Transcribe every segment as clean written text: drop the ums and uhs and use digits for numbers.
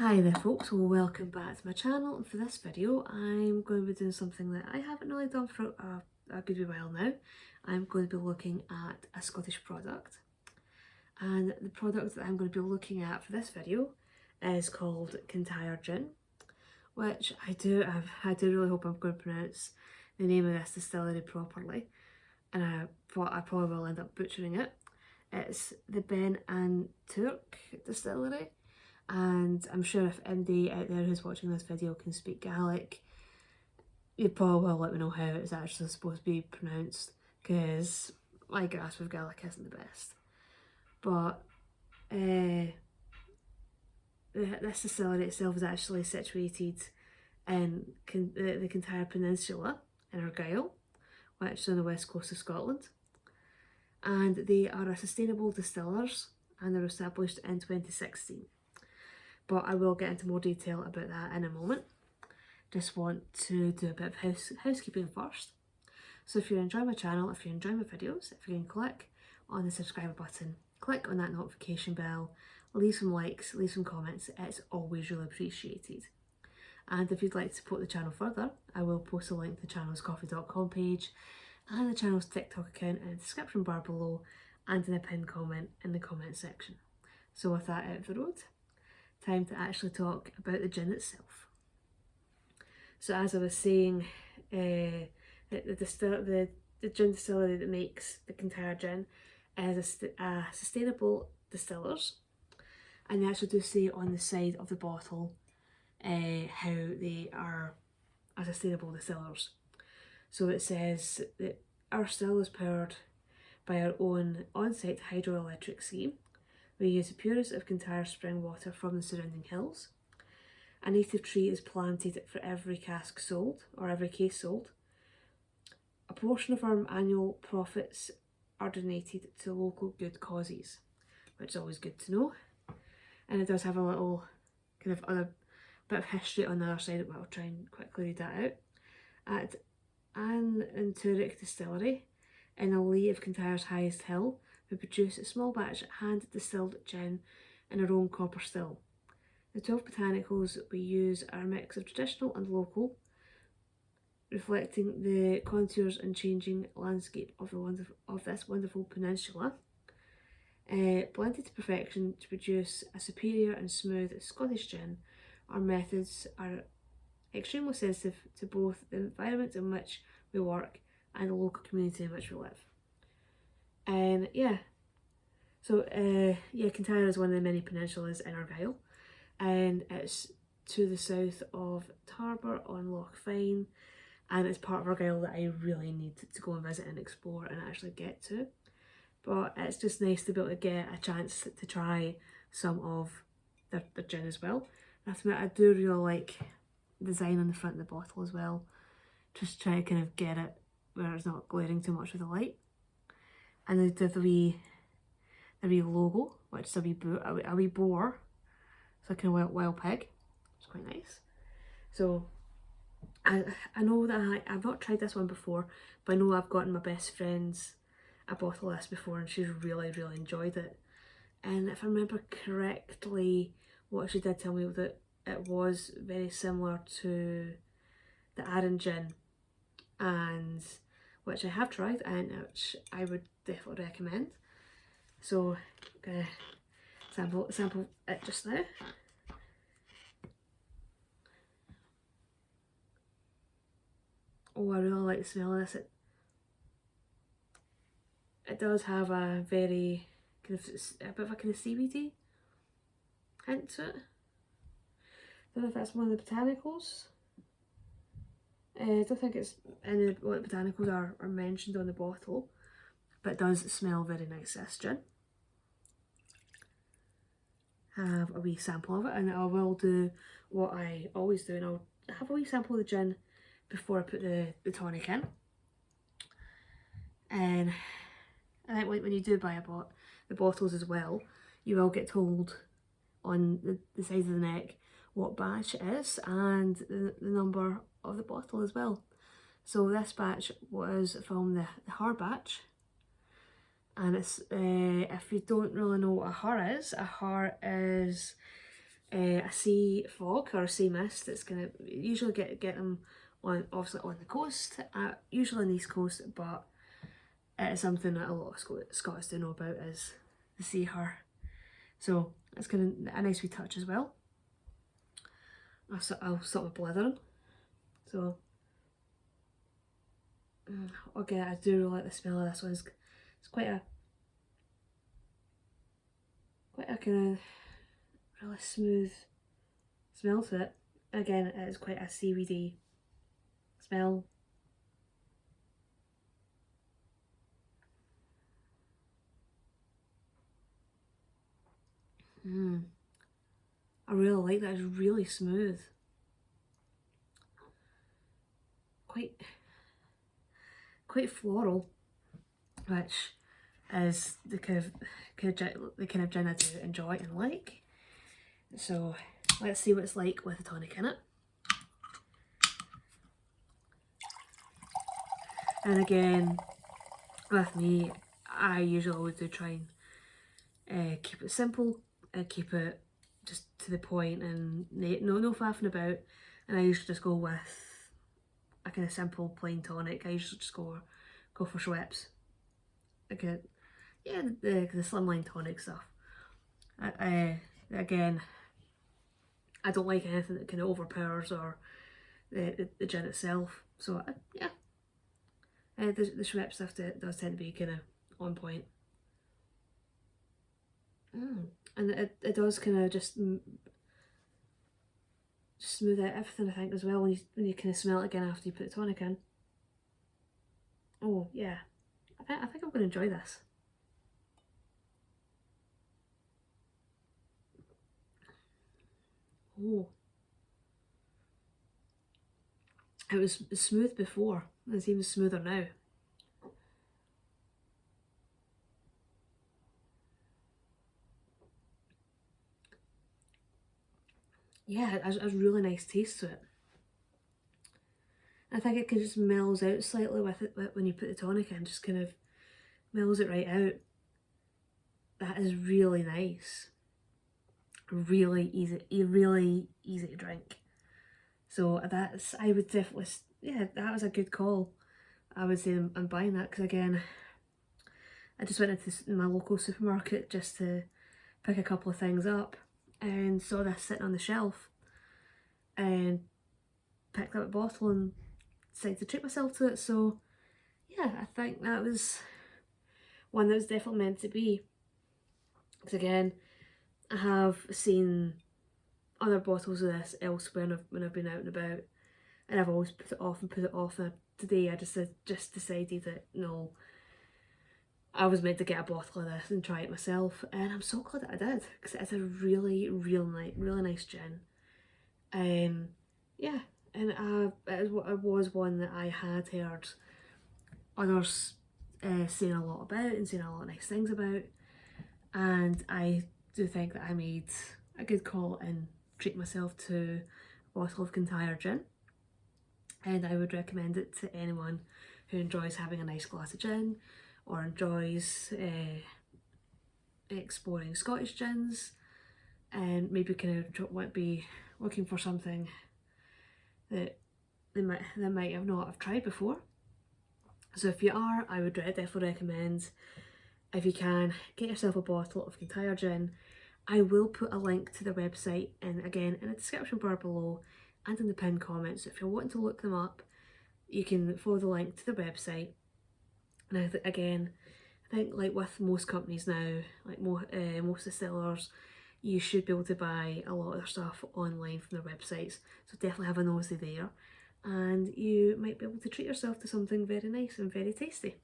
Hi there folks, well welcome back to my channel, and for this video I'm going to be doing something that I haven't really done for a good while now. I'm going to be looking at a Scottish product, and the product that I'm going to be looking at for this video is called Kintyre Gin, which I do really hope I'm going to pronounce the name of this distillery properly, and I probably will end up butchering it. It's the Beinn An Turic Distillery. And I'm sure if anybody out there who's watching this video can speak Gaelic, you probably will let me know how it's actually supposed to be pronounced, because my grasp of Gaelic isn't the best. But this distillery itself is actually situated in the Kintyre Peninsula in Argyll, which is on the west coast of Scotland. And they are a sustainable distillers, and they were established in 2016. But I will get into more detail about that in a moment. Just want to do a bit of housekeeping first. So if you enjoy my channel, if you enjoy my videos, if you can click on the subscribe button, click on that notification bell, leave some likes, leave some comments, it's always really appreciated. And if you'd like to support the channel further, I will post a link to the channel's coffee.com page and the channel's TikTok account in the description bar below and in a pinned comment in the comment section. So with that out of the road, time to actually talk about the gin itself. So as I was saying, the gin distillery that makes the Kintyre Gin is a sustainable distillers, and they actually do say on the side of the bottle how they are a sustainable distillers. So it says that our still is powered by our own on-site hydroelectric scheme. We use the purest of Kintyre spring water from the surrounding hills. A native tree is planted for every cask sold, or every case sold. A portion of our annual profits are donated to local good causes, which is always good to know. And it does have a little kind of other bit of history on the other side, but I'll try and quickly read that out. At Beinn An Turic Distillery, in a lee of Kintyre's highest hill, we produce a small batch hand-distilled gin in our own copper still. The 12 botanicals we use are a mix of traditional and local, reflecting the contours and changing landscape of this wonderful peninsula, blended to perfection to produce a superior and smooth Scottish gin. Our methods are extremely sensitive to both the environment in which we work and the local community in which we live. And Kintyre is one of the many peninsulas in Argyll, and it's to the south of Tarbert on Loch Fyne, and it's part of Argyll that I really need to go and visit and explore and actually get to. But it's just nice to be able to get a chance to try some of their gin as well. I have to admit, I do really like the design on the front of the bottle as well. Just try to kind of get it where it's not glaring too much with the light. And they do the wee logo, which is a wee boar, so like a wild pig. It's quite nice. So I know that I've not tried this one before, but I know I've gotten my best friend's a bottle of this before, and she's really enjoyed it. And if I remember correctly, what she did tell me was that it was very similar to the Arran gin, and which I have tried and which I would definitely recommend. So I'm gonna sample it just now. Oh, I really like the smell of this. It does have a very a bit of a kind of seaweedy hint to it. I don't know if that's one of the botanicals. I don't think it's any of what botanicals are mentioned on the bottle, but it does smell very nice, this gin. Have a wee sample of it, and I will do what I always do, and I'll have a wee sample of the gin before I put the tonic in. And I think when you do buy the bottles as well, you will get told on the side of the neck what batch it is and the number of the bottle as well. So this batch was from the Har batch, and it's if you don't really know what a Har is a sea fog or a sea mist. It's gonna usually get them on, obviously on the coast, usually on the east coast, but it is something that a lot of Scots do know about, is the sea har. So it's kind of a nice wee touch as well. I'll stop my blithering. So okay, I do really like the smell of this one. It's quite a kind of really smooth smell to it. Again, it is quite a seaweedy smell. I really like that. It's really smooth. Quite floral, which is the kind of gin I do enjoy and like. So let's see what it's like with the tonic in it. And again, with me, I usually always do try and keep it simple, keep it just to the point, and no faffing about. And I usually just go with a kind of simple plain tonic. I usually just go for Schweppes. Okay, yeah, the slimline tonic stuff. Again, I don't like anything that kind of overpowers or the gin itself. So yeah, the Schweppes stuff does tend to be kind of on point. And it does kind of just smooth out everything, I think, as well, when you kind of smell it again after you put the tonic in. Oh yeah, I think I'm going to enjoy this. Oh, it was smooth before, it's even smoother now. Yeah, it has a really nice taste to it. I think it kind of just mellows out slightly with it when you put the tonic in, just kind of mellows it right out. That is really nice. Really easy to drink. So I would definitely, yeah, that was a good call. I would say I'm buying that, because again, I just went into my local supermarket just to pick a couple of things up and saw this sitting on the shelf and picked up a bottle and decided to treat myself to it. So yeah, I think that was one that was definitely meant to be. Because again, I have seen other bottles of this elsewhere when I've been out and about, and I've always put it off. And today I just decided that no, I was meant to get a bottle of this and try it myself, and I'm so glad that I did, because it's a really nice gin. Yeah, and it was one that I had heard others saying a lot about and saying a lot of nice things about, and I do think that I made a good call in treating myself to a bottle of Kintyre Gin, and I would recommend it to anyone who enjoys having a nice glass of gin, or enjoys exploring Scottish gins, and maybe kind of might be looking for something that they might have not have tried before. So if you are, I would definitely recommend, if you can, get yourself a bottle of Kintyre Gin. I will put a link to their website in the description bar below and in the pinned comments. So if you're wanting to look them up, you can follow the link to the website. And again, I think like with most companies now, like most distillers, you should be able to buy a lot of their stuff online from their websites. So definitely have a nosy there, and you might be able to treat yourself to something very nice and very tasty.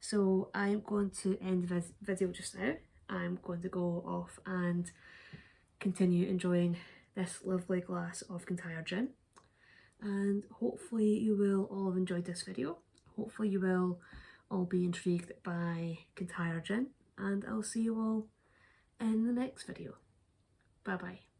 So I'm going to end the video just now. I'm going to go off and continue enjoying this lovely glass of Kintyre Gin, and hopefully you will all have enjoyed this video. Hopefully you will all be intrigued by Kintyre Gin, and I'll see you all in the next video. Bye bye.